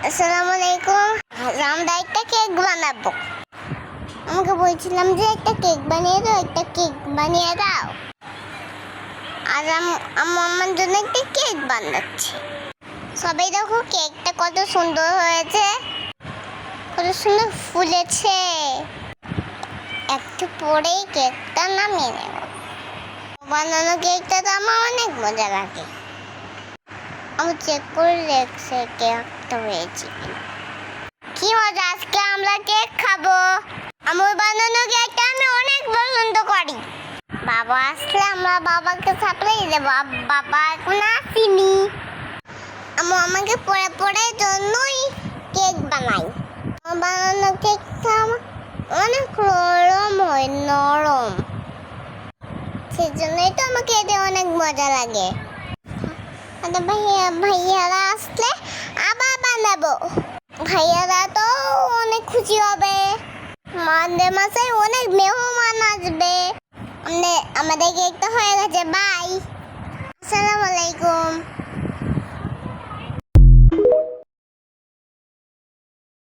আসসালামু আলাইকুম। আমরা একটা কেক বানাবো। আমাকে বলছিলাম যে একটা কেক বানিয়ে দাও। আর আমার জন্য একটা কেক বানাচ্ছি। সবাই দেখো কেকটা কত সুন্দর হয়েছে, কত সুন্দর ফুলেছে। একটু পরেই কেকটা নামিয়ে নেব। বানানো কেকটা তো আমার অনেক মজা লাগে। আমি চেক করে দেখছি কেকটা হয়েছে কি মজা। আজকে আমরা কেক খাবো। আমার বানানো কেকটা আমি অনেক পছন্দ করি। বাবা আসলে আমরা বাবাকে সাপ্লাই দেবো। বাবা এখন আসেনি। আমাকে পরে জন্যই কেক বানাই। আমার বানানো কেকটা অনেক নরম। সেজন্যই তো আমাকে এতে অনেক মজা লাগে। ভাইয়ারা আসলে আবার বানাবো। ভাইয়ারা তো অনেক খুশি হবে। আমাদের মাসায় অনেক মেহমান আসবে। আমাদের কেকটা হয়ে গেছে। বাই। আসসালামু আলাইকুম।